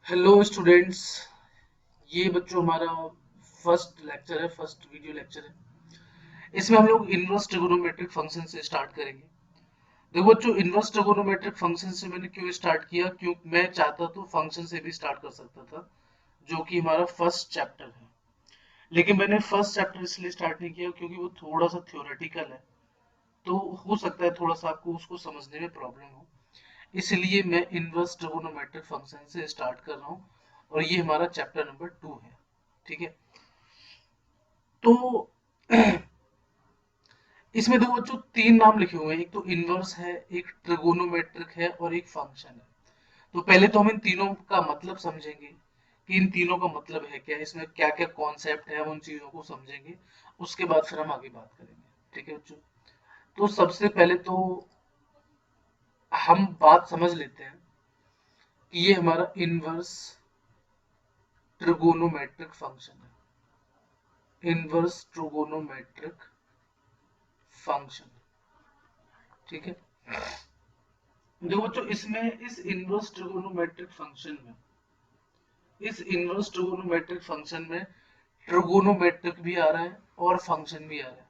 Hello students. ये बच्चों हमारा फर्स्ट लेक्चर है, फर्स्ट वीडियो लेक्चर है। इसमें हम लोग इनवर्स ट्रिगोनोमेट्रिक फंक्शन से स्टार्ट करेंगे। देखो बच्चों, इनवर्स ट्रिगोनोमेट्रिक फंक्शन से मैंने क्यों स्टार्ट किया, क्यों मैं चाहता तो फंक्शन से भी स्टार्ट कर सकता था, जो कि हमारा फर्स्ट चैप्टर है। लेकिन मैंने फर्स्ट चैप्टर इसलिए स्टार्ट नहीं किया क्योंकि वो थोड़ा सा थ्योरेटिकल है, तो हो सकता है थोड़ा सा आपको उसको समझने में प्रॉब्लम हो। इसलिए मैं इनवर्स ट्रिगोनोमेट्रिक फंक्शन से स्टार्ट कर रहा हूँ, और ये हमारा चैप्टर नंबर 2 है। ठीक है। तो इसमें देखो बच्चों, तीन नाम लिखे हुए हैं। एक तो इनवर्स है, एक ट्रिगोनोमेट्रिक है, और एक फंक्शन है। तो पहले तो हम इन तीनों का मतलब समझेंगे कि इन तीनों का मतलब है क्या, इसमें क्या क्या कॉन्सेप्ट है, हम उन चीजों को समझेंगे। उसके बाद फिर हम आगे बात करेंगे। ठीक है बच्चों। तो सबसे पहले तो हम बात समझ लेते हैं कि ये हमारा इनवर्स ट्रिगोनोमेट्रिक फंक्शन है। Inverse trigonometric function. ठीक है। देखो बच्चों, इसमें इस इनवर्स ट्रिगोनोमेट्रिक फंक्शन में इस इनवर्स ट्रिगोनोमेट्रिक फंक्शन में ट्रिगोनोमेट्रिक भी आ रहा है और फंक्शन भी आ रहा है।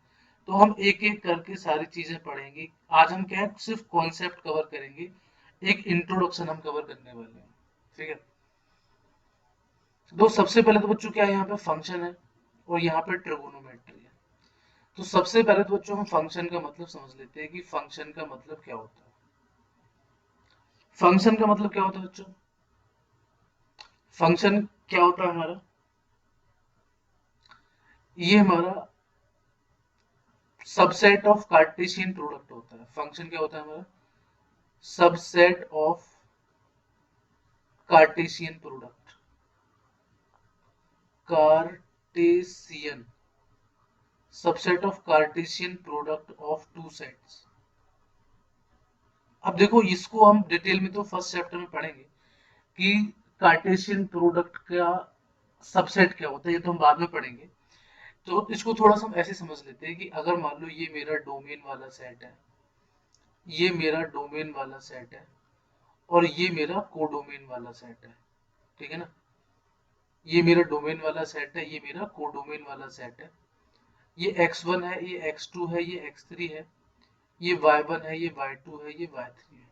तो हम एक एक करके सारी चीजें पढ़ेंगे। आज हम क्या है, सिर्फ कॉन्सेप्ट कवर करेंगे। एक इंट्रोडक्शन हम कवर करने वाले हैं। ठीक है। तो सबसे पहले तो बच्चों क्या है, यहाँ पे फंक्शन है और यहाँ पे ट्रिगोनोमेट्री है। तो सबसे पहले तो बच्चों हम फंक्शन का मतलब समझ लेते हैं कि फंक्शन का मतलब क्या होता है। फंक्शन का मतलब क्या होता है बच्चों? फंक्शन क्या होता है हमारा? ये हमारा सबसेट ऑफ कार्टेशियन प्रोडक्ट होता है। फंक्शन क्या होता है हमारा? Subset of Cartesian product. Cartesian subset of Cartesian product of two sets. अब देखो, इसको हम डिटेल में तो फर्स्ट चैप्टर में पढ़ेंगे कि कार्टेशियन प्रोडक्ट का सबसेट क्या होता है, ये तो हम बाद में पढ़ेंगे। तो इसको थोड़ा सा हम ऐसे समझ लेते हैं कि अगर मान लो ये मेरा डोमेन वाला सेट है, ये मेरा डोमेन वाला सेट है, और ये मेरा कोडोमेन वाला सेट है। ठीक है ना। ये मेरा डोमेन वाला सेट है, ये मेरा कोडोमेन वाला सेट है। ये x1 है, ये x2 है, ये x3 है, ये y1 है, ये y2 है, ये y3 है।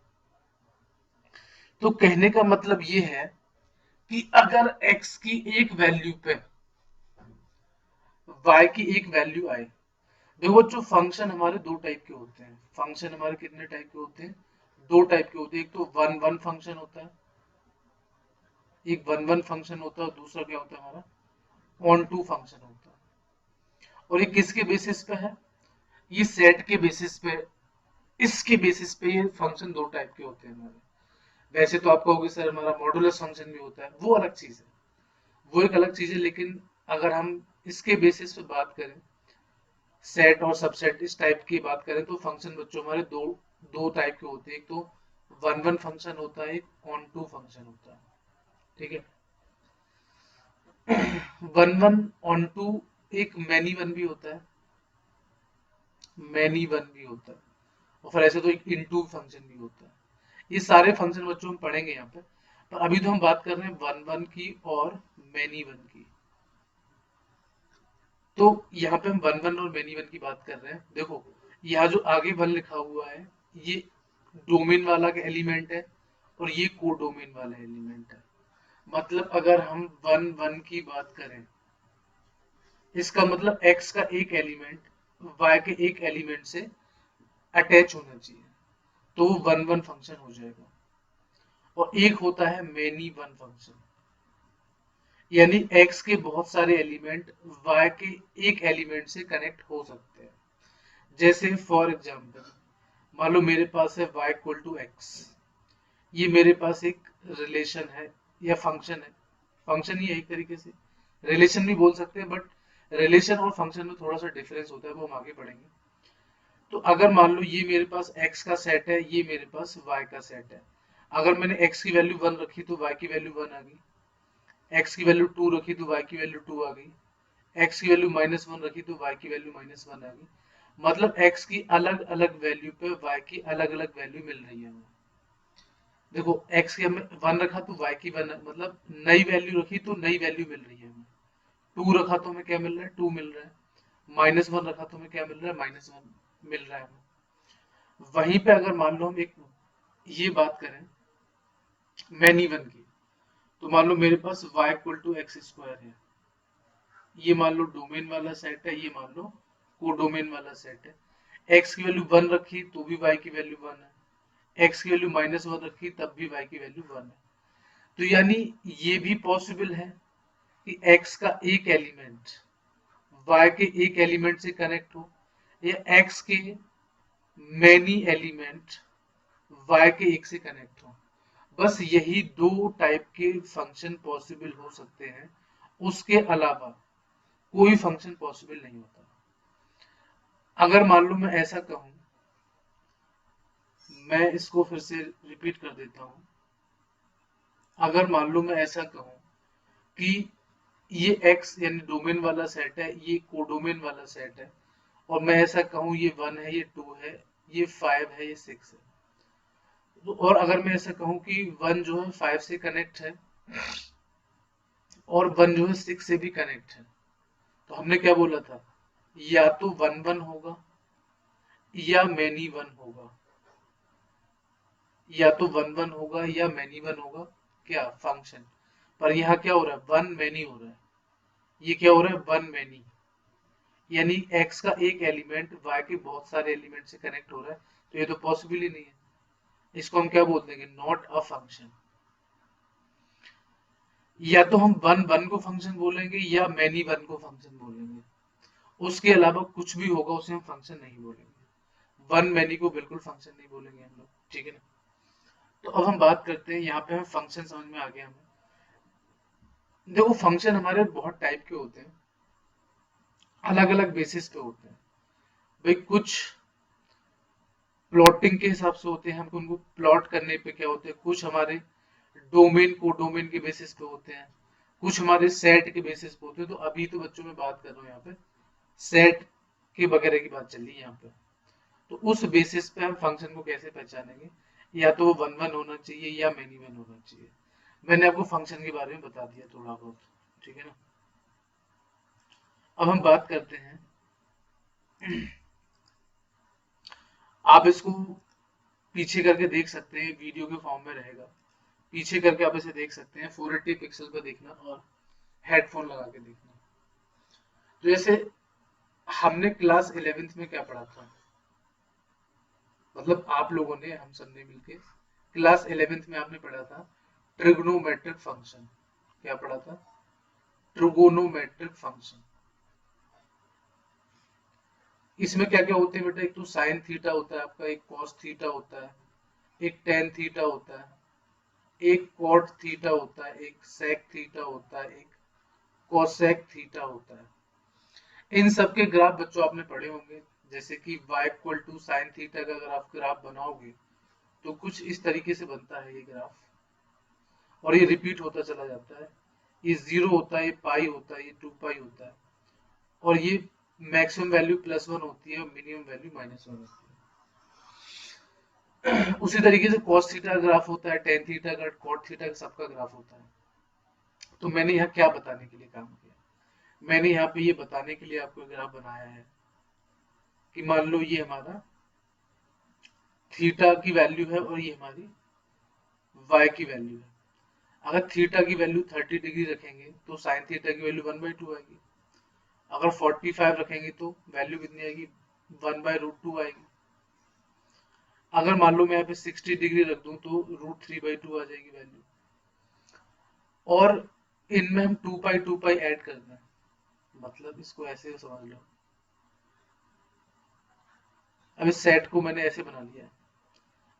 तो कहने का मतलब ये है कि अगर x की एक वैल्यू पे y की एक वैल्यू आए। देखो बच्चों, फंक्शन हमारे दो टाइप के होते हैं। फंक्शन हमारे कितने टाइप के होते हैं? दो टाइप के होते हैं। एक तो वन वन फंक्शन होता है, एक वन वन फंक्शन होता है, और दूसरा क्या होता है हमारा? ऑन टू फंक्शन होता है। और ये किसके बेसिस पे है? ये सेट के बेसिस पे। इसके बेसिस पे ये फंक्शन दो टाइप के होते हैं हमारे। वैसे तो आप कहोगे सर हमारा मॉडुलस फंक्शन भी होता है, वो अलग चीज है, वो एक अलग चीज है। लेकिन अगर हम इसके बेसिस पे बात करें, सेट और सबसेट इस टाइप की बात करें, तो फंक्शन बच्चों हमारे दो दो टाइप के होते हैं। एक तो वन वन फंक्शन होता है, एक ऑन टू फंक्शन होता है। ठीक है। वन वन ऑन टू, एक मैनी वन भी होता है, मैनी वन भी होता है, और फिर ऐसे तो एक इनटू फंक्शन भी होता है। ये सारे फंक्शन बच्चों हम पढ़ेंगे यहाँ पे। पर अभी तो हम बात कर रहे हैं वन वन की और मैनी वन की। तो यहाँ पे हम वन वन और मैनी वन की बात कर रहे हैं। देखो, यहाँ जो आगे वन लिखा हुआ है, ये डोमेन वाला का एलिमेंट है, और ये को डोमेन वाला एलिमेंट है। मतलब अगर हम वन वन की बात करें, इसका मतलब x का एक एलिमेंट y के एक एलिमेंट से अटैच होना चाहिए, तो वो वन वन फंक्शन हो जाएगा। और एक होता है मेनी वन फंक्शन, यानी x के बहुत सारे एलिमेंट y के एक एलिमेंट से कनेक्ट हो सकते हैं। जैसे फॉर एग्जांपल, मान लो मेरे पास है y इक्वल टू एक्स। ये मेरे पास एक रिलेशन है या फंक्शन है। फंक्शन ही है एक तरीके से, रिलेशन भी बोल सकते हैं, बट रिलेशन और फंक्शन में थोड़ा सा डिफरेंस होता है, वो हम आगे पढ़ेंगे। तो अगर मान लो ये मेरे पास x का सेट है, ये मेरे पास y का सेट है। अगर मैंने x की वैल्यू वन रखी तो y की वैल्यू वन आ गई, x की वैल्यू टू रखी तो y की वैल्यू टू आ गई, x की वैल्यू माइनस वन रखी तो y की वैल्यू माइनस वन आ गई। मतलब x की अलग अलग वैल्यू पे y की अलग अलग वैल्यू मिल रही है हमें। देखो x की हमने 1 रखा तो y की 1 मतलब नई वैल्यू रखी तो नई वैल्यू मिल रही है हमें। 2 रखा तो हमें क्या मिल रहा है, 2 मिल रहा है। -1 रखा तो हमें क्या मिल रहा है, -1 मिल रहा है हमें। वहीं पे अगर मान लो हम एक ये बात करें मैनी वन की, तो मान लो मेरे पास y equal to x square है, ये मान लो डोमेन वाला सेट है, ये मान लो कोडोमेन वाला सेट है। x की वैल्यू 1 रखी तो भी y की वैल्यू 1 है, x की वैल्यू -1 रखी तब भी y की वैल्यू 1 है। तो यानी ये भी पॉसिबल है कि x का एक एलिमेंट y के एक एलिमेंट से कनेक्ट हो, या x के मैनी एलिमेंट y के एक से कनेक्ट हो। बस यही दो टाइप के फंक्शन पॉसिबल हो सकते हैं, उसके अलावा कोई फंक्शन पॉसिबल नहीं होता। अगर मान लो मैं ऐसा कहूं, मैं इसको फिर से रिपीट कर देता हूं, अगर मान लो मैं ऐसा कहूं कि ये x यानी डोमेन वाला सेट है, ये कोडोमेन वाला सेट है, और मैं ऐसा कहूं ये 1 है, ये 2 है, ये 5 है, ये 6 है। तो और अगर मैं ऐसा कहूं कि 1 जो है 5 से कनेक्ट है और 1 जो है 6 से भी कनेक्ट है, तो हमने क्या बोला था, या तो 1 1 होगा या मैनी 1 होगा, या तो 1 1 होगा या मैनी 1 होगा, क्या फंक्शन। पर यहाँ क्या हो रहा है, 1 मैनी हो रहा है, ये क्या हो रहा है, 1 मैनी, यानी x का एक एलिमेंट y के बहुत सारे एलिमेंट से कनेक्ट हो रहा है, तो ये तो पॉसिबल ही नहीं है। इसको हम क्या बोल देंगे, नॉट अ फंक्शन। या तो हम 1 1 को फंक्शन बोलेंगे या मैनी 1 को फंक्शन बोलेंगे, उसके अलावा कुछ भी होगा उसे हम फंक्शन नहीं बोलेंगे। 1 मैनी को बिल्कुल फंक्शन नहीं बोलेंगे हम लोग, ठीक है ना। तो अब हम बात करते हैं, यहाँ पे हमें फंक्शन समझ में आ गया हमें। देखो फंक्शन हमारे बहुत टाइप के होते हैं, अलग अलग बेसिस पे होते हैं। भाई कुछ प्लॉटिंग के हिसाब से होते हैं, हम उनको प्लॉट करने पे क्या होते हैं, कुछ हमारे डोमेन को डोमेन के बेसिस पे होते हैं, कुछ हमारे सेट के बेसिस पे होते हैं। तो अभी तो बच्चों में बात कर रहा हूँ यहाँ पे सेट के वगैरह की बात चल रही है यहाँ पे। तो उस बेसिस पे हम फंक्शन को कैसे पहचानेंगे, या तो वो 1 1 होना चाहिए या मैनी 1 होना चाहिए। मैंने आपको फंक्शन के बारे में बता दिया थोड़ा बहुत, ठीक है ना। अब हम बात करते हैं, आप इसको पीछे करके देख सकते हैं, वीडियो के फॉर्म में रहेगा, पीछे करके आप इसे देख सकते हैं, 480 पिक्सल पर देखना और हेडफोन लगा के देखना। तो जैसे हमने क्लास 11th में क्या पढ़ा था, मतलब आप लोगों ने, हम सब ने मिलके क्लास 11th में आपने पढ़ा था ट्रिग्नोमेट्रिक फंक्शन। क्या पढ़ा था, ट्रिगोनोमेट्रिक फंक्शन। इसमें क्या क्या होते हैं बेटा, एक तो साइन थीटा होता है आपका, एक कॉस थीटा होता है, एक टेन थीटा होता है, एक कॉट थीटा होता है, एक सेक थीटा होता है, एक कोसेक थीटा होता है। इन सब के ग्राफ बच्चों आपने पढ़े होंगे, जैसे कि y equal to sine theta का अगर आप ग्राफ बनाओगे तो कुछ इस तरीके से बनता है ये ग्राफ, और ये रिपीट होता चला जाता है। ये 0 होता है, ये पाई होता है, ये 2 पाई होता है, और ये मैक्सिमम वैल्यू +1 होती है और मिनिमम वैल्यू -1 होती है। उसी तरीके से cos थीटा का ग्राफ होता है, tan थीटा का, cot थीटा का, सबका ग्राफ होता है। तो मैंने यहाँ क्या बताने के लिए काम किया, मैंने यहाँ पे ये बताने के लिए आपको ग्राफ बनाया है कि मान लो ये हमारा थीटा की वैल्यू है और ये हमारी y की वैल्यू है। अगर थीटा की वैल्यू 30 डिग्री रखेंगे तो साइन थीटा की वैल्यू 1/2 आएगी। अगर 45 रखेंगे तो वैल्यू कितनी आएगी, 1/√2 आएगी। अगर मान लो मैं यहाँ पे 60 डिग्री रख दूं तो √3/2 आ जाएगी वैल्यू। और इनमें हम 2 पाई ऐड कर दें, मतलब इसको ऐसे समझ लो। अब इस सेट को मैंने ऐसे बना लिया,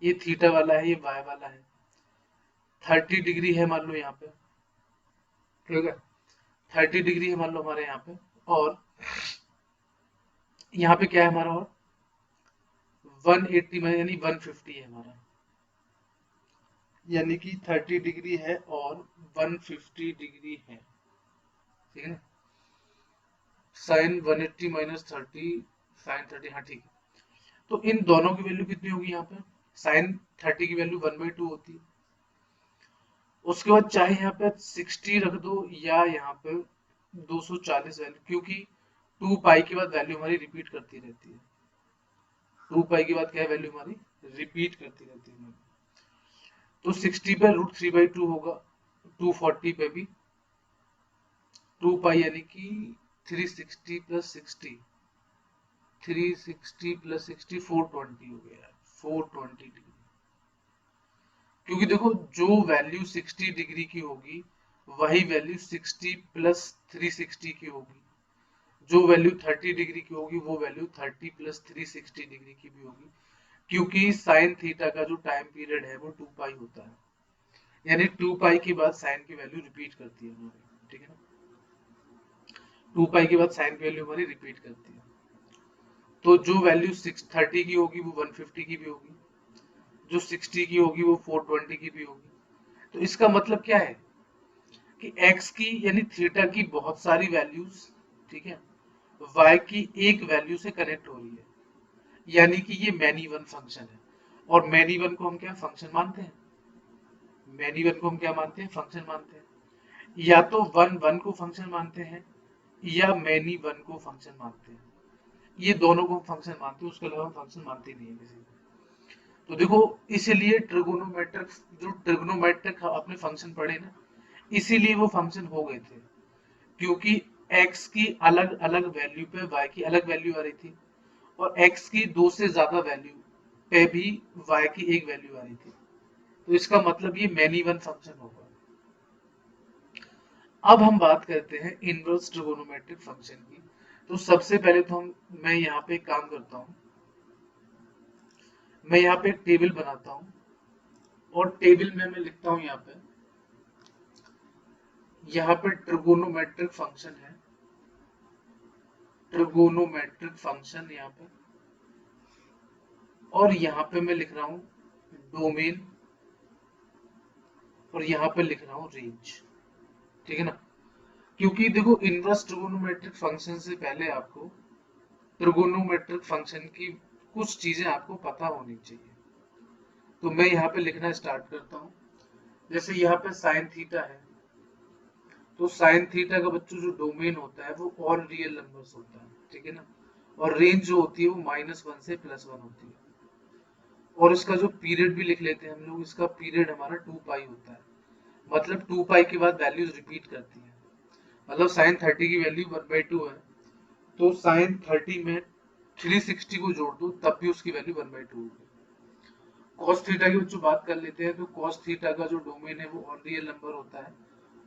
ये थीटा वाला है, ये y वाला है, 30 डिग्री है मान लो यहाँ पे, ठीक है, 30 डिग्री है मान लो हमारे यहाँ पे, और यहाँ पे क्या है हमारा, और 180 में यानी 150 है हमारा, यानी कि 30 डिग्री है और 150 डिग्री है, ठीक है ना। साइन 180 -30 साइन 30, हाँ ठीक है। तो इन दोनों की वैल्यू कितनी होगी यहाँ पे, साइन 30 की वैल्यू 1/2 होती है, उसके बाद चाहे यहाँ पे 60 रख दो या यहाँ पे 240 वैल्यू, क्योंकि 2 पाई के बाद वैल्यू हमारी रिपीट करती रहती है। 2 पाई के बाद क्या है, वैल्यू हमारी रिपीट करती रहती है। तो 60 पे √3/2 होगा, 240 पे भी 2 पाई यानी कि 360 प्लस 60, 360 प्लस 60 420 हो गया, 420 डिग्री। क्योंकि देखो जो वैल्यू 60 डिग्री की होगी वही वैल्यू 60 प्लस 360 की होगी, जो वैल्यू 30 डिग्री की होगी वो वैल्यू 30 प्लस 360 डिग्री की भी होगी, क्योंकि साइन थीटा का जो टाइम पीरियड है वो 2 पाई होता है, यानी 2 पाई के बाद साइन की वैल्यू रिपीट करती है हमारी, ठीक है ना। 2 पाई के बाद साइन की वैल्यू हमारी रिपीट करती है, तो जो वैल्यू 630 की होगी वो 150 की भी होगी, जो 60 की होगी वो 420 की भी होगी। तो इसका मतलब क्या है कि x की यानी थीटा की बहुत सारी वैल्यूज, ठीक है, y की एक वैल्यू से कनेक्ट हो रही है, यानी कि ये मैनी वन फंक्शन है। और मैनी वन को हम क्या फंक्शन मानते हैं, मैनी वन को हम क्या मानते हैं, फंक्शन मानते हैं। या तो वन वन को फंक्शन मानते हैं या मैनी वन को फंक्शन मानते हैं, ये दोनों को हम फंक्शन मानते हैं, उसके अलावा हम फंक्शन मानते नहीं है किसी को। तो देखो इसीलिए ट्रिगोनोमेट्रिक, जो ट्रिगोनोमेट्रिक अपने फंक्शन पढ़े ना, इसीलिए वो फंक्शन हो गए थे, क्योंकि x की अलग अलग वैल्यू पे y की अलग वैल्यू आ रही थी, और x की दो से ज्यादा वैल्यू पे भी y की एक वैल्यू आ रही थी। तो इसका मतलब ये मैनी वन फंक्शन होगा। अब हम बात करते हैं इनवर्स ट्रिगोनोमेट्रिक फंक्शन की। तो सबसे पहले तो मैं यहाँ पे एक काम करता हूँ, मैं यहाँ पे एक टेबल बनाता हूँ, और टेबल में मैं लिखता हूँ यहाँ पे ट्रिगोनोमेट्रिक फंक्शन है, ट्रिगोनोमेट्रिक फंक्शन यहाँ पे, और यहाँ पे मैं लिख रहा हूँ डोमेन, और यहाँ पे लिख रहा हूँ रेंज, ठीक है ना। क्योंकि देखो इनवर्स ट्रिगोनोमेट्रिक फंक्शन से पहले आपको ट्रिगोनोमेट्रिक फंक्शन की कुछ चीजें आपको पता होनी चाहिए। तो मैं यहाँ पे लिखना स्टार्ट करता हूँ। जैसे यहाँ पे साइन थीटा है, तो साइन थीटा का बच्चों जो डोमेन होता है वो ऑल रियल नंबर्स होता है, ठीक है ना। और रेंज जो होती है वो -1 से +1 होती है। और इसका जो पीरियड भी लिख लेते हैं हम लोग, इसका पीरियड हमारा 2 पाई होता है, मतलब 2 पाई के बाद वैल्यूज रिपीट करती है। मतलब साइन 30 की वैल्यू 1/2 है, तो साइन 30 में 360 को जोड़ दो तब भी उसकी वैल्यू 1/2 होगी। कॉस थीटा की बच्चों बात कर लेते हैं, तो कॉस थीटा का जो डोमेन है वो ऑल रियल नंबर होता है,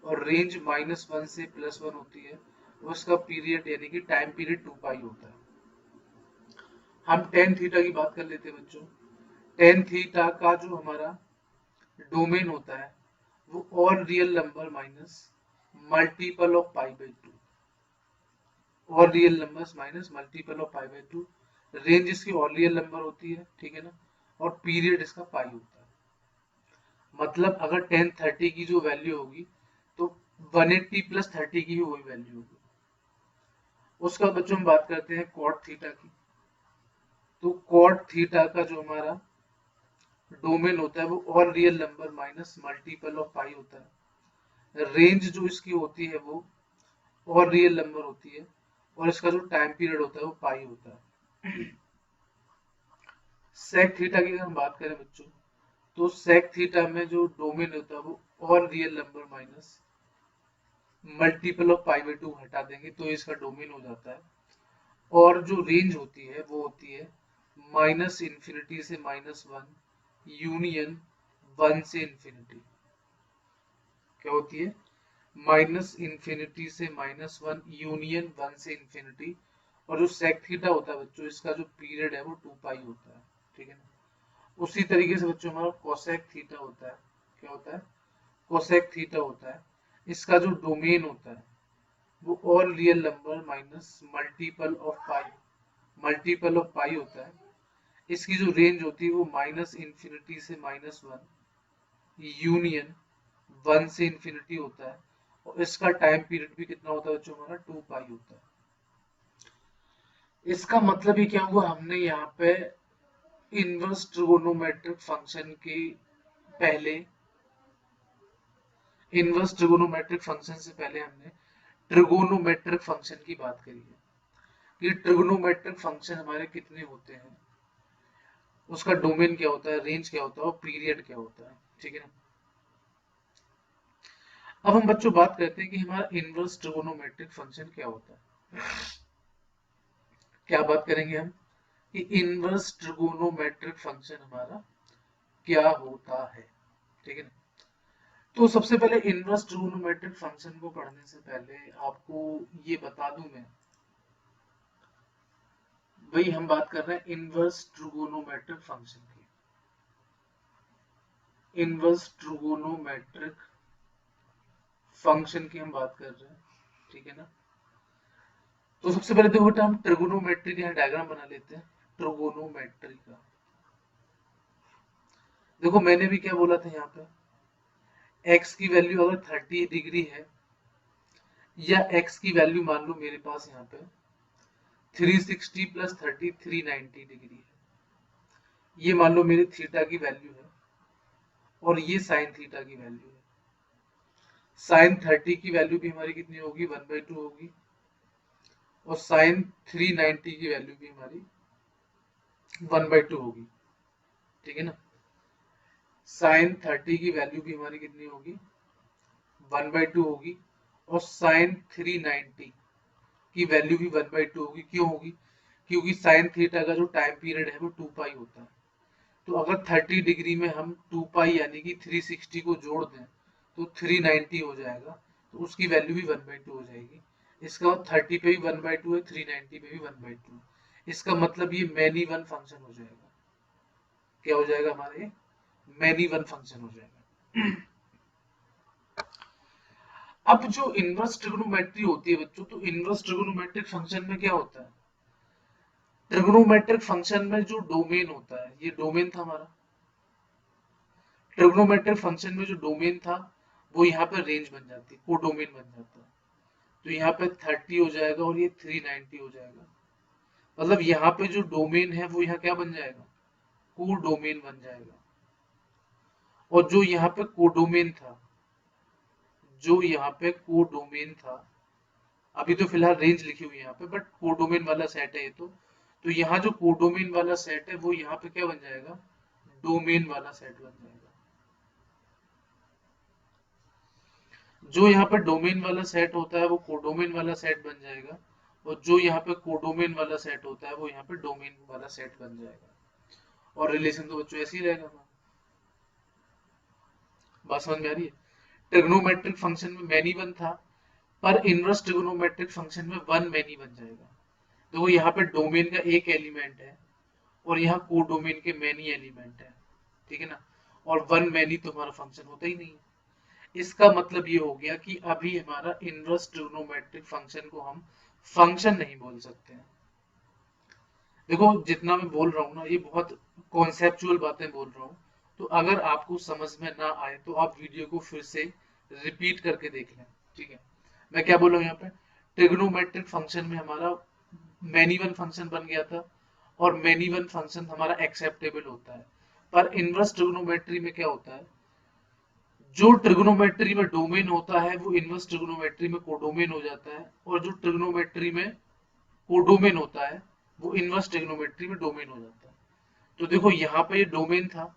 और रेंज -1 से +1 होती है, और उसका पीरियड यानी कि टाइम पीरियड 2 पाई होता है। हम टेन थीटा की बात कर लेते हैं बच्चों। टेन थीटा का जो हमारा डोमेन होता है वो all real number minus multiple of π/2, all real numbers minus multiple of π/2। Range इसकी ऑल रियल नंबर होती है, ठीक है ना, और पीरियड इसका पाई होता है। मतलब अगर 1030 की जो वैल्यू होगी तो 180 + 30 की भी वही वैल्यू होगी। उसका बाद बच्चों हम बात करते हैं कॉट थीटा की। तो कॉट थीटा का जो हमारा डोमेन होता है वो all real number minus multiple of pi होता है। रेंज जो इसकी होती है वो ऑल रियल नंबर होती है, और इसका जो टाइम पीरियड होता है वो पाई होता है। सेक थीटा की अगर हम बात करें बच्चों, तो सेक थीटा में जो डोमेन होता है वो all real number minus multiple of π/2 हटा देंगे तो इसका डोमेन हो जाता है। और जो रेंज होती है वो होती है -∞ से -1 यूनियन 1 से इंफिनिटी। क्या होती है? -∞ से -1 यूनियन 1 से इंफिनिटी। और जो सेक थीटा होता है बच्चों, इसका जो पीरियड है वो 2 पाई होता है, ठीक है ना। उसी तरीके से बच्चों हमारा कोसेक थीटा होता है। क्या होता है? कोसेक थीटा होता है। इसका जो डोमेन होता है वो all real number minus multiple of pi होता है। इसकी जो रेंज होती है वो -∞ से -1 यूनियन 1 से इंफिनिटी होता है, और इसका टाइम पीरियड भी कितना होता है बच्चों, हमारा 2 पाई होता है। इसका मतलब ये क्या हुआ, हमने यहाँ पे इनवर्स ट्रिगोनोमेट्रिक फंक्शन के पहले इनवर्स ट्रिगोनोमेट्रिक फंक्शन से पहले हमने ट्रिगोनोमेट्रिक फंक्शन की बात करी है कि ट्रिगोनोमेट्रिक फंक्शन हमारे कितने होते हैं, उसका डोमेन क्या होता है, रेंज क्या होता है और पीरियड क्या होता है। ठीक है ना। अब हम बच्चों बात करते हैं कि हमारा इनवर्स ट्रिगोनोमेट्रिक फंक्शन क्या होता है। क्या बात करेंगे हम कि इनवर्स ट्रिगोनोमेट्रिक फंक्शन हमारा क्या होता है। ठीक है ना। तो सबसे पहले इनवर्स ट्रिगोनोमेट्रिक फंक्शन को पढ़ने से पहले आपको ये बता दूं मैं, भाई हम बात कर रहे हैं इनवर्स ट्रिगोनोमेट्रिक फंक्शन की। इनवर्स ट्रिगोनोमेट्रिक फंक्शन की हम बात कर रहे हैं। ठीक है ना। तो सबसे पहले देखो बेटा हम ट्रिगोनोमेट्री का डायग्राम बना लेते हैं। ट्रिगोनोमेट्री का देखो मैंने भी क्या बोला था यहाँ पे, x की वैल्यू अगर 30 डिग्री है या x की वैल्यू मान लो मेरे पास यहाँ पे 360 प्लस 30 390 डिग्री है, ये मान लो मेरी थीटा की वैल्यू है और ये साइन थीटा की वैल्यू है। साइन 30 की वैल्यू भी हमारी कितनी होगी 1/2 होगी और साइन 390 की वैल्यू भी हमारी 1/2 होगी। ठीक है ना। साइन 30 की वैल्यू भी हमारी कितनी होगी 1/2 होगी और साइन 390 की वैल्यू भी 1/2 होगी। क्यों होगी, क्योंकि साइन थीटा का जो टाइम पीरियड है वो 2 पाई होता है। तो अगर 30 डिग्री में हम 2 पाई यानी कि 360 को जोड़ दें तो 390 हो जाएगा, तो उसकी वैल्यू भी 1/2 हो जाएगी। इसका 30 पे भी 1/2 है, 390 पे भी 1/2। इसका मतलब ये मैनी वन फंक्शन हो जाएगा। क्या हो जाएगा हमारे, मैनी वन फंक्शन हो जाएगा। अब जो इनवर्स ट्रिगोनोमेट्री होती है बच्चों, तो इनवर्स ट्रिगोनोमेट्रिक फंक्शन में क्या होता है, ट्रिगोनोमेट्रिक फंक्शन में जो डोमेन होता है, ये डोमेन था हमारा। ट्रिगोनोमेट्रिक फंक्शन में जो डोमेन था वो यहाँ पे रेंज बन जाती है, कोडोमेन बन जाता है। तो यहाँ पे 30 हो जाएगा और ये 390 हो जाएगा। मतलब यहाँ पे जो डोमेन है वो यहाँ क्या बन जाएगा, कोडोमेन बन जाएगा। और जो यहाँ पे कोडोमेन था, जो यहाँ पे कोडोमेन था, अभी तो फिलहाल रेंज लिखी हुई है यहाँ पे, बट कोडोमेन वाला सेट है ये तो यहाँ जो कोडोमेन वाला सेट है वो यहाँ पे क्या बन जाएगा, डोमेन वाला सेट बन जाएगा। जो यहाँ पे डोमेन वाला सेट होता है वो कोडोमेन वाला सेट बन जाएगा और जो यहाँ पे कोडोमेन वाला सेट होता है वो यहाँ पे डोमेन वाला सेट बन जाएगा। और रिलेशन तो बच्चों ऐसे ही रहेगा ना। बात समझ में आ रही है। ट्रिग्नोमेट्रिक फंक्शन में मैनी वन था, पर इनवर्स ट्रिग्नोमेट्रिक फंक्शन में वन मैनी बन जाएगा। तो यहाँ पे डोमेन का एक एलिमेंट है और यहाँ कोडोमेन के मैनी एलिमेंट है। ठीक है ना। और वन मैनी तो हमारा फंक्शन होता ही नहीं है। इसका मतलब ये हो गया कि अभी हमारा इनवर्स ट्रिग्नोमेट्रिक फंक्शन को हम फंक्शन नहीं बोल सकते हैं। देखो जितना मैं बोल रहा हूँ ना ये बहुत कॉन्सेप्चुअल बातें बोल रहा हूँ, तो अगर आपको समझ में ना आए तो आप वीडियो को फिर से रिपीट करके देख लें। ठीक है। मैं क्या बोल रहा हूँ यहाँ पे, ट्रिग्नोमेट्रिक फंक्शन में हमारा मैनी वन फंक्शन बन गया था और मैनी वन फंक्शन हमारा एक्सेप्टेबल होता है। पर इनवर्स ट्रिग्नोमेट्री में क्या होता है, जो ट्रिग्नोमेट्री में डोमेन होता है वो इनवर्स ट्रिग्नोमेट्री में कोडोमेन हो जाता है और जो ट्रिग्नोमेट्री में कोडोमेन होता है वो इनवर्स ट्रिग्नोमेट्री में डोमेन हो जाता है। तो देखो यहाँ पे ये डोमेन था,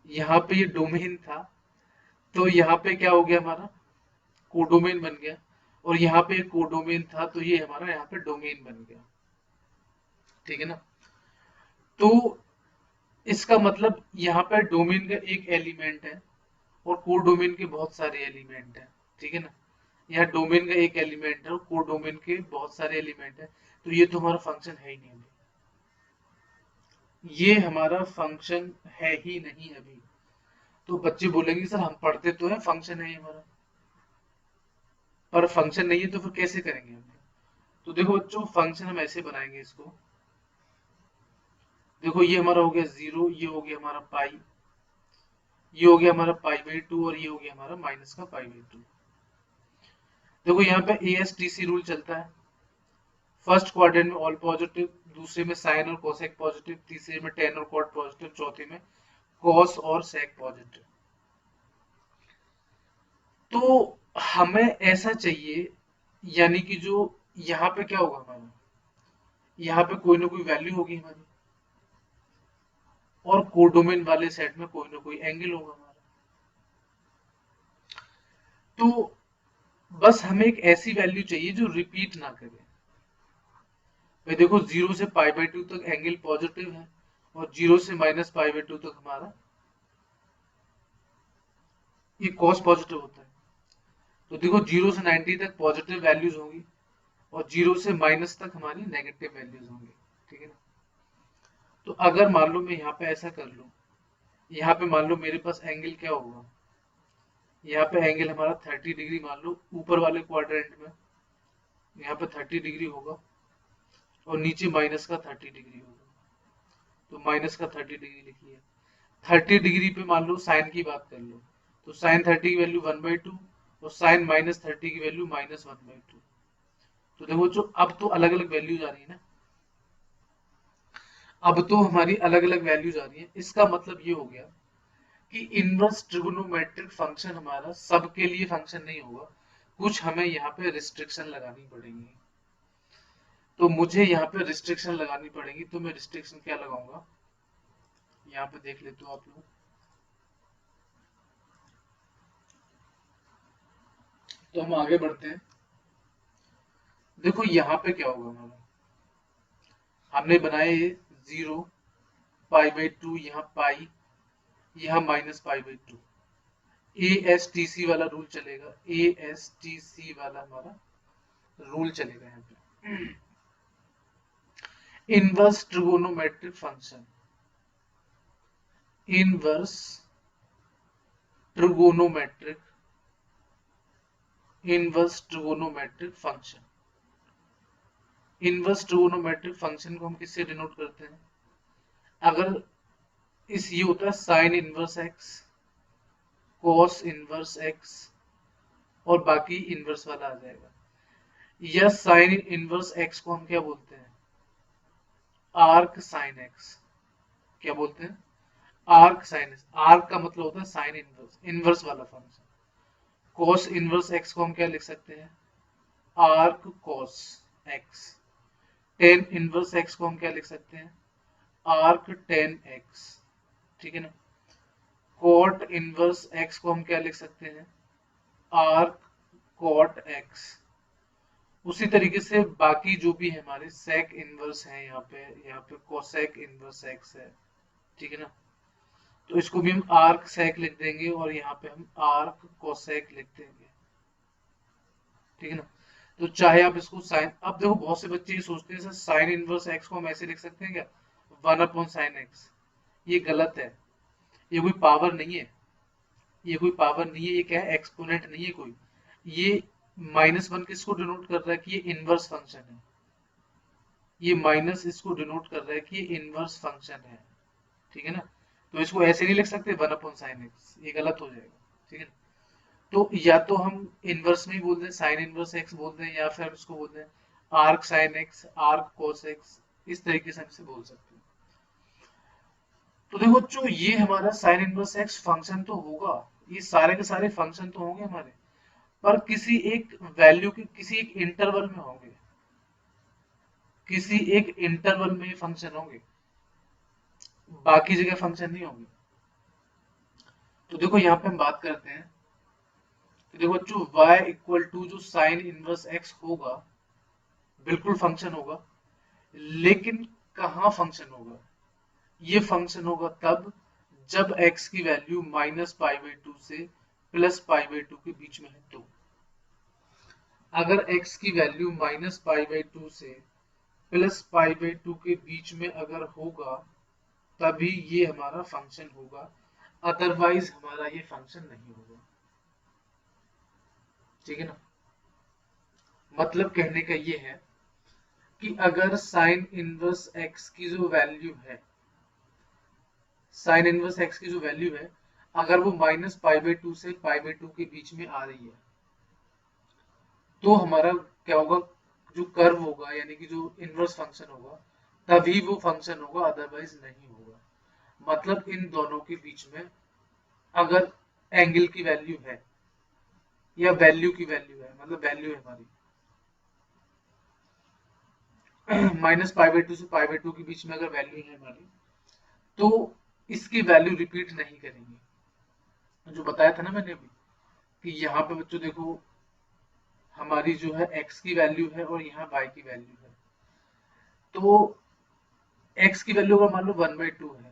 यहाँ पे ये डोमेन था, तो यहाँ पे क्या हो गया हमारा, कोडोमेन बन गया। और यहाँ पे कोडोमेन था तो ये हमारा यहाँ पे डोमेन बन गया। ठीक है ना। तो इसका मतलब यहाँ पे डोमेन का एक एलिमेंट है और कोडोमेन के बहुत सारे एलिमेंट हैं। ठीक है ना। यहाँ डोमेन का एक एलिमेंट है और कोडोमेन के बहुत सारे एलिमेंट है, तो ये तो हमारा फंक्शन है ही नहीं अभी। ये हमारा फंक्शन है ही नहीं अभी। तो बच्चे बोलेंगे सर हम पढ़ते तो है फंक्शन है ये हमारा, पर फंक्शन नहीं है तो फिर कैसे करेंगे हम। तो देखो बच्चों फंक्शन हम ऐसे बनाएंगे इसको। देखो ये हमारा हो गया 0, ये हो गया हमारा पाई, ये हो गया हमारा π/2 और ये हो गया हमारा माइनस का π/2। देखो यहाँ पे ASTC रूल चलता है। फर्स्ट क्वाड्रेंट में ऑल पॉजिटिव, दूसरे में साइन और कोसेक पॉजिटिव, तीसरे में टेन और कॉट पॉजिटिव, चौथे में कॉस और सेक पॉजिटिव। तो हमें ऐसा चाहिए, यानी कि जो यहाँ पे क्या होगा हमारा, यहाँ पे कोई ना कोई वैल्यू होगी हमारी, और कोडोमेन वाले सेट में कोई ना कोई एंगल होगा हमारा। तो बस हमें एक ऐसी वैल्यू चाहिए जो रिपीट ना करे। भाई देखो, 0 से π/2 तक एंगल पॉजिटिव है, और 0 से -π/2 तक हमारा ये कॉस पॉजिटिव होता है। तो देखो, 0 से 90 तक पॉजिटिव वैल्यूज होंगी, और 0 से- तक हमारी नेगेटिव वैल्यूज होंगी। ठीक है ना। तो अगर मान लो मैं यहाँ पे ऐसा कर लूँ, यहाँ पे मान लो मेरे पास एंगल क्या होगा, यहाँ पे एंगल हमारा 30 डिग्री मान लो, ऊपर वाले क्वाड्रेंट में यहाँ पे 30 डिग्री होगा, और नीचे माइनस का 30 डिग्री होगा। तो माइनस का 30 डिग्री लिखिए। 30 डिग्री पे मान लो साइन की बात कर लो, तो साइन 30 की वैल्यू 1/2, और साइन -30 की वैल्यू -1/2। तो देखो, जो अब तो अलग अलग वैल्यूज आ रही है ना, अब तो हमारी अलग अलग वैल्यूज आ रही है। इसका मतलब ये हो गया कि इनवर्स ट्रिगोनोमेट्रिक फंक्शन हमारा सबके लिए फंक्शन नहीं होगा, कुछ हमें यहाँ पे रिस्ट्रिक्शन लगानी पड़ेगी। तो मुझे यहाँ पे रिस्ट्रिक्शन लगानी पड़ेगी, तो मैं रिस्ट्रिक्शन क्या लगाऊंगा, यहाँ पे देख लेते हो आप लोग। तो हम आगे बढ़ते हैं। देखो यहाँ पे क्या होगा हमारा, हमने बनाए 0 π/2, यहाँ पाई, यहाँ -π/2। ASTC वाला रूल चलेगा, ASTC वाला हमारा रूल चलेगा यहाँ पे। Inverse trigonometric function, inverse trigonometric, inverse trigonometric function. Inverse trigonometric function को हम किससे डिनोट करते हैं, अगर इस ये होता है sine inverse x, cos inverse x, और बाकी इनवर्स वाला आ जाएगा। या साइन इनवर्स एक्स को हम क्या बोलते हैं, आर्क साइन एक्स। क्या बोलते हैं, आर्क साइन। आर्क का मतलब होता है साइन इनवर्स, इनवर्स वाला फंक्शन। कॉस इनवर्स एक्स को हम क्या लिख सकते हैं, arc cos x. Tan inverse x को हम क्या लिख सकते हैं, आर्क टेन एक्स। ठीक है ना। कॉट इनवर्स एक्स को हम क्या लिख सकते हैं, आर्क कॉट एक्स। उसी तरीके से बाकी जो भी है हमारे सेक इनवर्स है, यहाँ पे कोसेक इनवर्स एक्स है। ठीक है ना। तो इसको भी हम आर्क सेक लिख देंगे, और यहाँ पे हम आर्क कोसेक लिख देंगे। ठीक है ना। तो चाहे आप इसको साइन, अब देखो बहुत से बच्चे ये सोचते हैं सर साइन इनवर्स एक्स को हम ऐसे लिख सकते हैं क्या, 1/sin x। ये गलत है, ये कोई पावर नहीं है, ये कोई पावर नहीं है, ये क्या है, एक्सपोनेंट नहीं है कोई। ये -1 किसको डिनोट कर रहा है कि ये इनवर्स फंक्शन है, ये माइनस इसको डिनोट कर रहा है कि ये इनवर्स फंक्शन है। ठीक है ना। तो इसको ऐसे नहीं लिख सकते 1/sin x, ये गलत हो जाएगा। ठीक है ना। तो या तो हम इनवर्स में ही बोल दें, साइन इनवर्स एक्स बोल दें, या फिर हम इसको बोल दें arc sine x, arc cos x. इस तरीके से हम इसे बोल सकते हैं। तो देखो बच्चों, ये हमारा साइन इनवर्स एक्स फंक्शन तो होगा, ये सारे के सारे फंक्शन तो होंगे हमारे, पर किसी एक वैल्यू के किसी एक इंटरवल में होंगे, किसी एक इंटरवल में फंक्शन होंगे, बाकी जगह फंक्शन नहीं होंगे। तो देखो यहाँ पे हम बात करते हैं, तो देखो बच्चों y = जो साइन इनवर्स एक्स होगा, बिल्कुल फंक्शन होगा, लेकिन कहाँ फंक्शन होगा, ये फंक्शन होगा तब जब x की वैल्यू -π/2 से +π/2 के बीच में है। तो अगर x की वैल्यू -π/2 से +π/2 के बीच में अगर होगा, तभी ये हमारा फंक्शन होगा, अदरवाइज हमारा ये फंक्शन नहीं होगा। ठीक है ना। मतलब कहने का ये है कि अगर साइन इनवर्स एक्स की जो वैल्यू है, साइन इनवर्स एक्स की जो वैल्यू है, अगर वो -π/2 से π/2 के बीच में आ रही है, तो हमारा क्या होगा, जो कर्व होगा यानी कि जो इनवर्स फंक्शन होगा, तभी वो फंक्शन होगा, अदरवाइज नहीं होगा। मतलब इन दोनों के बीच में अगर एंगल की वैल्यू है, या वैल्यू की वैल्यू है, मतलब वैल्यू है हमारी -π/2 से π/2 के बीच में अगर वैल्यू है हमारी, तो इसकी वैल्यू रिपीट नहीं करेंगे। जो बताया था ना मैंने अभी कि यहाँ पे बच्चों देखो हमारी जो है x की वैल्यू है और यहाँ y की वैल्यू है, तो x की वैल्यू अगर मान लो 1/2 है,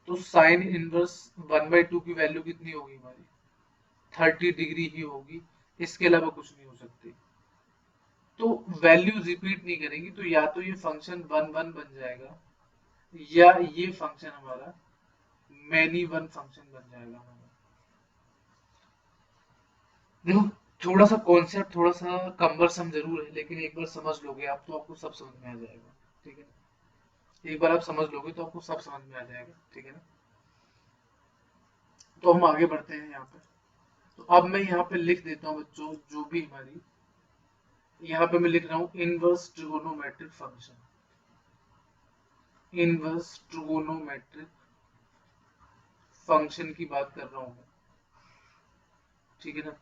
तो साइन इनवर्स 1/2 की वैल्यू कितनी होगी हमारी, 30 डिग्री ही होगी, इसके अलावा कुछ नहीं हो सकती। तो वैल्यू रिपीट नहीं करेंगी, तो या तो ये फंक्शन 1 1 बन जाएगा, या ये फंक्शन हमारा मैनी वन फंक्शन बन जाएगा हमारा। देखो थोड़ा सा कॉन्सेप्ट थोड़ा सा कम्बरसम जरूर है, लेकिन एक बार समझ लोगे आप तो आपको सब समझ में आ जाएगा, ठीक है ना। एक बार आप समझ लोगे तो आपको सब समझ में आ जाएगा, ठीक है ना। तो हम आगे बढ़ते हैं यहाँ पे। तो अब मैं यहाँ पे लिख देता हूँ बच्चों, जो भी हमारी यहाँ पे मैं लिख रहा हूँ inverse trigonometric function, inverse trigonometric function की बात कर रहा हूँ मैं, ठीक है ना।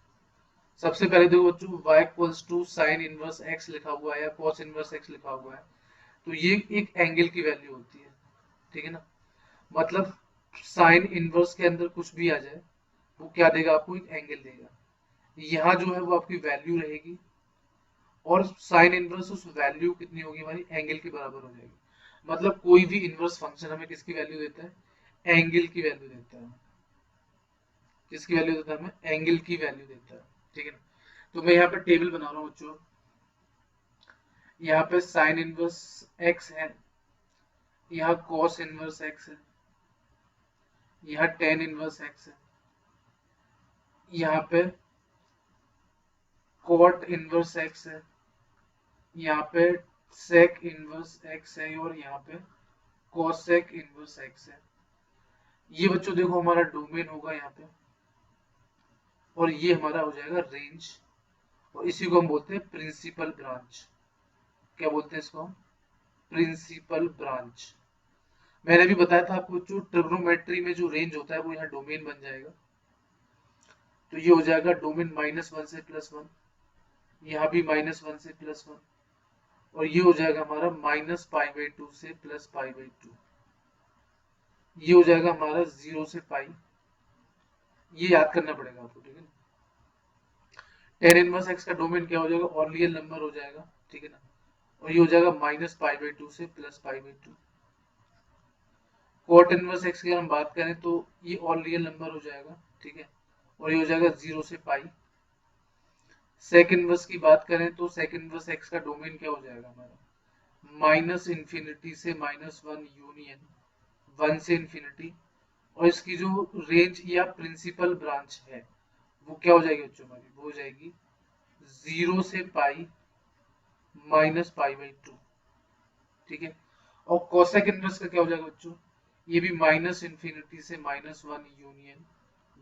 सबसे पहले देखो बच्चों y equals to sine inverse x लिखा हुआ है या cos इनवर्स x लिखा हुआ है, तो ये एक एंगल की वैल्यू होती है, ठीक है ना। मतलब साइन इनवर्स के अंदर कुछ भी आ जाए वो क्या देगा आपको, एक एंगल देगा। यहाँ जो है वो आपकी वैल्यू रहेगी, और साइन इनवर्स उस वैल्यू कितनी होगी हमारी, एंगल के बराबर हो जाएगी। मतलब कोई भी इनवर्स फंक्शन हमें किसकी वैल्यू देता है, एंगल की वैल्यू देता है। किसकी वैल्यू देता है हमें, एंगल की वैल्यू देता है, ठीक है ना। तो मैं यहाँ पे टेबल बना रहा हूँ बच्चों, यहाँ पे साइन इनवर्स x है, यहाँ cos इनवर्स x है, यहाँ tan इनवर्स x है, यहाँ पे cot इनवर्स x है, यहाँ पे sec इनवर्स x है, और यहाँ पे cosec इनवर्स x है। ये बच्चों देखो हमारा डोमेन होगा यहाँ पे, और ये हमारा हो जाएगा रेंज, और इसी को हम बोलते हैं प्रिंसिपल ब्रांच। क्या बोलते हैं इसको हम, प्रिंसिपल ब्रांच। मैंने भी बताया था आपको बच्चों, ट्रिग्नोमेट्री में जो रेंज होता है वो यहाँ डोमेन बन जाएगा। तो ये हो जाएगा डोमेन -1 से +1, यहाँ भी -1 से +1, और ये हो जाएगा हमारा -π/2 से +π/2। ये हो जाएगा हमारा 0 से पाई। ये याद करना पड़ेगा आपको, ठीक है ना। tan इनवर्स x का डोमेन क्या हो जाएगा, ऑर्लियल नंबर हो जाएगा, ठीक है ना। और ये हो जाएगा -π/2 से +π/2। cot इनवर्स x की हम बात करें तो ये ऑल रियल नंबर हो जाएगा, ठीक है। और ये हो जाएगा 0 से पाई। सेक इनवर्स की बात करें तो सेक इनवर्स x का डोमेन क्या हो जाएगा हमारा, -∞ से -1 यूनियन 1 से इंफिनिटी। और इसकी जो रेंज या प्रिंसिपल ब्रांच है वो क्या हो जाएगी बच्चों हमारी, वो हो जाएगी 0 से पाई -π/2, ठीक है। और कोसेक इनवर्स का क्या हो जाएगा बच्चों, ये भी -∞ से -1 यूनियन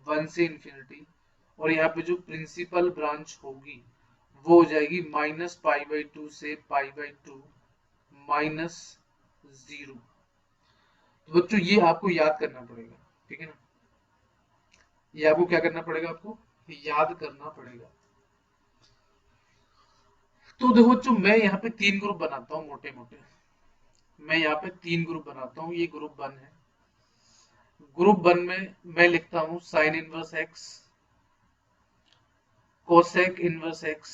1 से इंफिनिटी। और यहाँ पे जो प्रिंसिपल ब्रांच होगी वो हो जाएगी -π/2 से π/2 -0। तो बच्चों ये आपको याद करना पड़ेगा, ठीक है ना। ये आपको क्या करना पड़ेगा, आपको याद करना पड़ेगा। तो देखो बच्चों मैं यहाँ पे 3 ग्रुप बनाता हूँ मोटे मोटे, मैं यहाँ पे 3 ग्रुप बनाता हूँ। ये ग्रुप 1 है। ग्रुप 1 में मैं लिखता हूँ sine inverse x, cosec inverse x,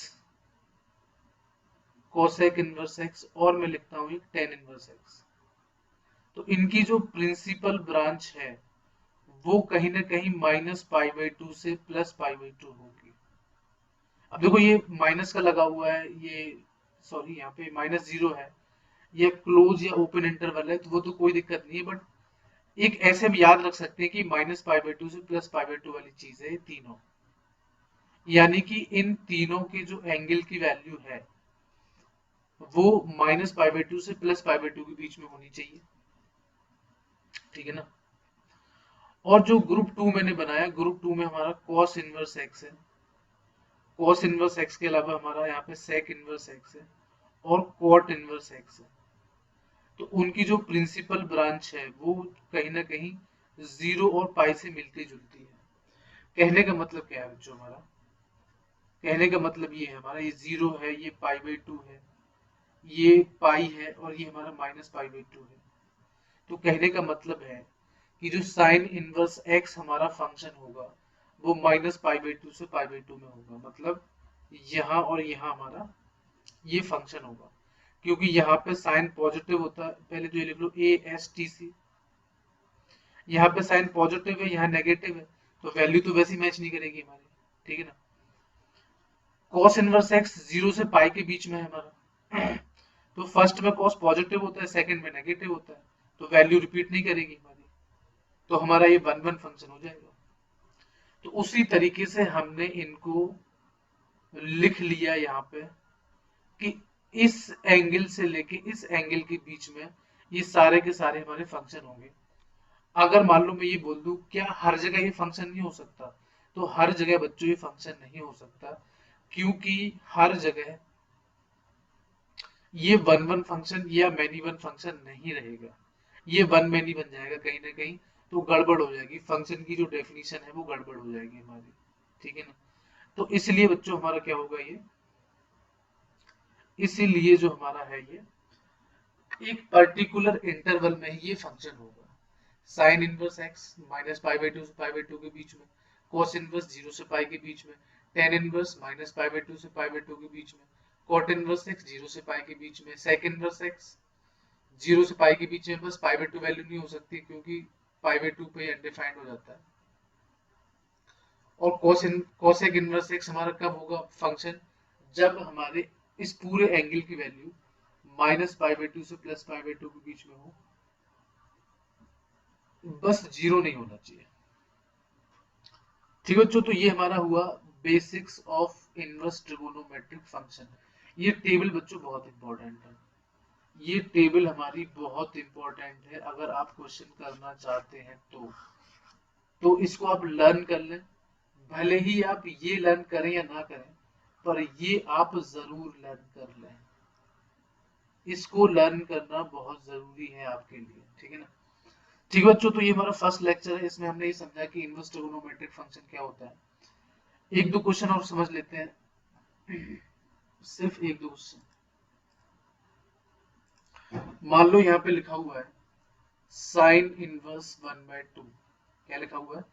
cosec inverse x, और मैं लिखता हूँ एक टेन इनवर्स एक्स। तो इनकी जो प्रिंसिपल ब्रांच है वो कहीं ना कहीं -π/2 से +π/2 होगी। अब देखो ये माइनस का लगा हुआ है, ये सॉरी यहाँ पे -0 है, ये क्लोज या ओपन इंटरवल है, तो वो तो कोई दिक्कत नहीं है। बट एक ऐसे हम याद रख सकते हैं कि -π/2 से +π/2 वाली चीज है ये तीनों, यानी कि इन तीनों के जो एंगल की वैल्यू है वो -π/2 से +π/2 के बीच में होनी चाहिए, ठीक है ना। और जो ग्रुप 2 मैंने बनाया, ग्रुप 2 में हमारा cos इनवर्स x है, cos इनवर्स x के अलावा हमारा यहाँ पे sec इनवर्स x है, और cot इनवर्स x है। तो उनकी जो प्रिंसिपल ब्रांच है वो कहीं ना कहीं 0 और पाई से मिलती जुलती है। कहने का मतलब क्या है बच्चों हमारा, कहने का मतलब ये है हमारा, ये 0 है, ये π/2 है, ये पाई है, और ये हमारा -π/2 है। तो कहने का मतलब है कि जो साइन इनवर्स x हमारा फंक्शन होगा वो -π/2 से π/2 में होगा, मतलब यहाँ और यहाँ हमारा ये फंक्शन होगा, क्योंकि यहाँ पे साइन पॉजिटिव होता है। पहले तो ये लिख लो ASTC, यहाँ पे साइन पॉजिटिव है, यहाँ नेगेटिव है, तो वैल्यू तो वैसी मैच नहीं करेगी हमारी, ठीक है ना। cos इनवर्स x 0 से पाई के बीच में है हमारा तो फर्स्ट में cos पॉजिटिव होता है, सेकंड में नेगेटिव होता है, तो वैल्यू रिपीट नहीं करेगी हमारी, तो हमारा ये 1 1 फंक्शन हो जाएगा। तो उसी तरीके से हमने इनको लिख लिया यहाँ पे कि इस एंगल से लेके इस एंगल के बीच में ये सारे के सारे हमारे फंक्शन होंगे। अगर मान लो मैं ये बोल दूं क्या हर जगह ये फंक्शन नहीं हो सकता, तो हर जगह बच्चों ये फंक्शन नहीं हो सकता, क्योंकि हर जगह ये 1 1 फंक्शन या मैनी वन फंक्शन नहीं रहेगा, ये वन मैनी बन जाएगा कहीं ना कहीं, तो गड़बड़ हो जाएगी, फंक्शन की जो डेफिनेशन है वो गड़बड़ हो जाएगी हमारी, ठीक है ना। तो इसलिए बच्चों हमारा क्या होगा ये, इसीलिए जो हमारा है ये एक पर्टिकुलर इंटरवल में ही ये फंक्शन होगा। साइन इनवर्स x -π/2 से π/2 के बीच में, cos इनवर्स 0 से पाई के बीच में, tan इनवर्स -π/2 से π/2 के बीच में, cot इनवर्स x 0 से पाई के बीच में, sec इनवर्स x 0 से पाई के बीच में, बस π/2 वैल्यू नहीं हो सकती क्योंकि π/2 पे अनडिफाइंड हो जाता है। और cosec इनवर्स x हमारा कब होगा फंक्शन, जब हमारे इस पूरे एंगल की वैल्यू -π/2 से +π/2 के बीच में हो, बस 0 नहीं होना चाहिए, ठीक है बच्चों। तो ये हमारा हुआ basics of inverse trigonometric function. ये टेबल बच्चों बहुत इंपॉर्टेंट है, ये टेबल हमारी बहुत इंपॉर्टेंट है, अगर आप क्वेश्चन करना चाहते हैं तो इसको आप लर्न कर लें, भले ही आप ये लर्न करें या ना करें, पर ये आप जरूर लर्न कर लें, इसको लर्न करना बहुत जरूरी है आपके लिए, ठीक है ना। ठीक है बच्चों, तो ये हमारा फर्स्ट लेक्चर है, इसमें हमने ये समझा कि इनवर्स ट्रिगोनोमेट्रिक फंक्शन क्या होता है। एक दो क्वेश्चन और समझ लेते हैं, सिर्फ एक दो क्वेश्चन। मान लो यहाँ पे लिखा हुआ है साइन इनवर्स 1/2, क्या लिखा हुआ है,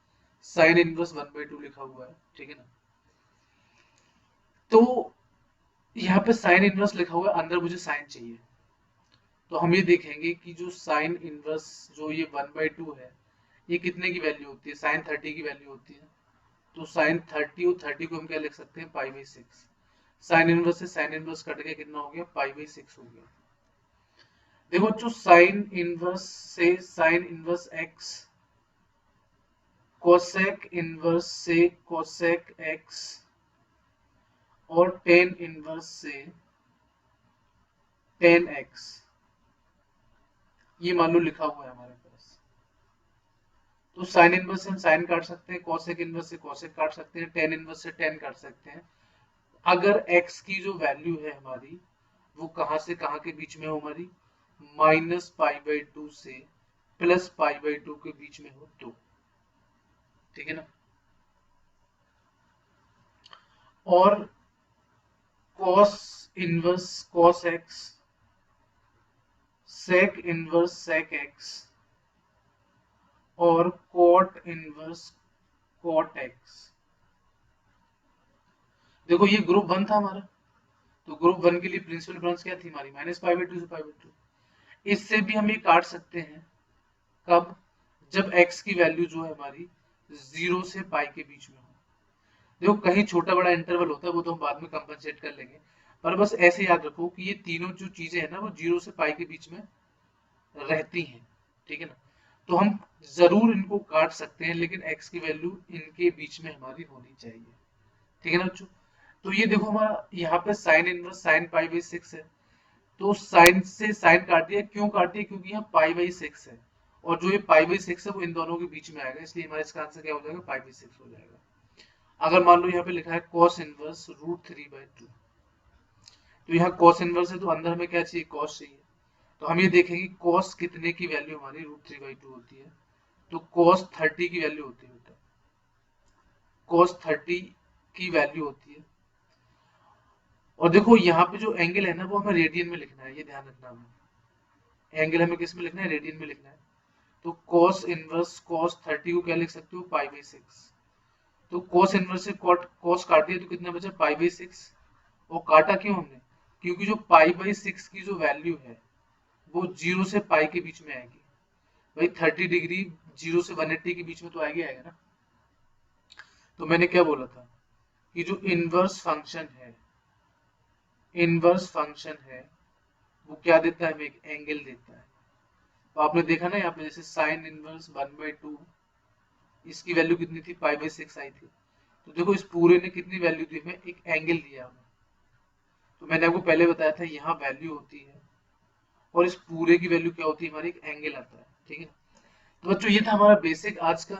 साइन इनवर्स 1/2 लिखा हुआ है, ठीक है ना। तो यहाँ पे साइन इनवर्स लिखा हुआ है, अंदर मुझे साइन चाहिए, तो हम ये देखेंगे कि जो साइन इनवर्स जो ये 1/2 है, ये कितने की वैल्यू होती है, साइन 30 की वैल्यू होती है, तो साइन 30 और 30 को हम क्या लिख सकते हैं, π/6। साइन इनवर्स से साइन इनवर्स कट के कितना हो गया, π/6 हो गया। देखो जो साइन इनवर्स से sign inverse x, cosec inverse से कोसेक x, और टेन इनवर्स से टेन x, ये मान लो लिखा हुआ है हमारे पास। तो साइन इनवर्स से हम साइन काट सकते हैं, कोसेक इनवर्स से कोसेक काट सकते हैं, टेन इनवर्स से टेन काट सकते हैं। अगर x की जो वैल्यू है हमारी वो कहां से कहां के बीच में हो हमारी, -π/2 से +π/2 के बीच में हो तो, ठीक है ना। और cos inverse cos x, sec inverse sec x, और cot इनवर्स cot x। देखो ये ग्रुप 1 था हमारा, तो ग्रुप 1 के लिए प्रिंसिपल ब्रांच क्या थी हमारी, -π/2 से π/2। इससे भी हम ये काट सकते हैं, कब, जब x की वैल्यू जो है हमारी 0 से पाई के बीच में हो। देखो कहीं छोटा बड़ा इंटरवल होता है वो तो हम बाद में कंपनसेट कर लेंगे, पर बस ऐसे याद रखो कि ये तीनों जो चीजें हैं ना वो 0 से पाई के बीच में रहती हैं, ठीक है ना। तो हम जरूर इनको काट सकते हैं, लेकिन x की वैल्यू इनके बीच में हमारी होनी चाहिए, ठीक है ना बच्चों। तो ये देखो हमारा यहाँ पे साइन इनवर्स साइन π/6 है, तो साइन से साइन काट दिया, क्यों काट दिया, क्योंकि यहाँ π/6 है, और जो ये π/6 है वो इन दोनों के बीच में आएगा, इसलिए हमारा इसका आंसर क्या हो जाएगा, π/6 हो जाएगा। अगर मान लो यहाँ पे लिखा है cos इनवर्स √3/2, तो यहाँ cos इनवर्स है तो अंदर हमें क्या चाहिए, cos चाहिए, तो हम ये देखेंगे cos कितने की वैल्यू हमारी √3/2 होती है, तो cos 30 की वैल्यू होती है बेटा, cos 30 की वैल्यू होती है। और देखो यहाँ पे जो एंगल है ना वो हमें रेडियन में लिखना है, ये ध्यान रखना हमें। एंगल हमें किस में लिखना है? रेडियन में लिखना है। तो cos इनवर्स cos 30 को क्या लिख सकते हो? Pi by 6। तो cos इनवर्स से cos काट दिया तो कितना बचा? Pi by 6। और काटा क्यों हमने? क्योंकि जो पाई बाई 6 की जो वैल्यू है वो 0 से पाई के बीच में आएगी। भाई 30 डिग्री 0 से 180 के बीच में तो आएगा ना। तो मैंने क्या बोला था कि जो इनवर्स फंक्शन है वो क्या देता है? हमें एक एंगल देता है। तो आपने देखा ना यहाँ पे, जैसे साइन इनवर्स 1/2, इसकी वैल्यू कितनी थी? पाई बाई 6 आई थी। तो देखो इस पूरे ने कितनी वैल्यू दी हमें? एक एंगल दिया हमें। तो मैंने आपको पहले बताया था यहाँ वैल्यू होती है और इस पूरे की वैल्यू क्या होती है? हमारी एक एंगल आता है, ठीक है। तो बच्चों ये था हमारा बेसिक आज का।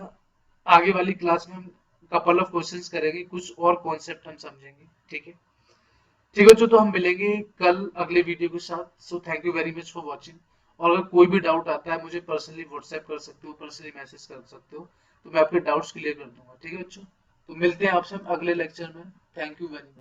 आगे वाली क्लास में हम कपल ऑफ क्वेश्चंस करेंगे, कुछ और कॉन्सेप्ट हम समझेंगे, ठीक है। ठीक है बच्चों, तो हम मिलेंगे कल अगले वीडियो के साथ। So thank you very much for watching. और अगर कोई भी डाउट आता है मुझे पर्सनली व्हाट्सएप कर सकते हो, पर्सनली मैसेज कर सकते हो, तो मैं आपके डाउट्स क्लियर कर दूंगा, ठीक है बच्चों। तो मिलते हैं आपसे हम अगले लेक्चर में। Thank you very much.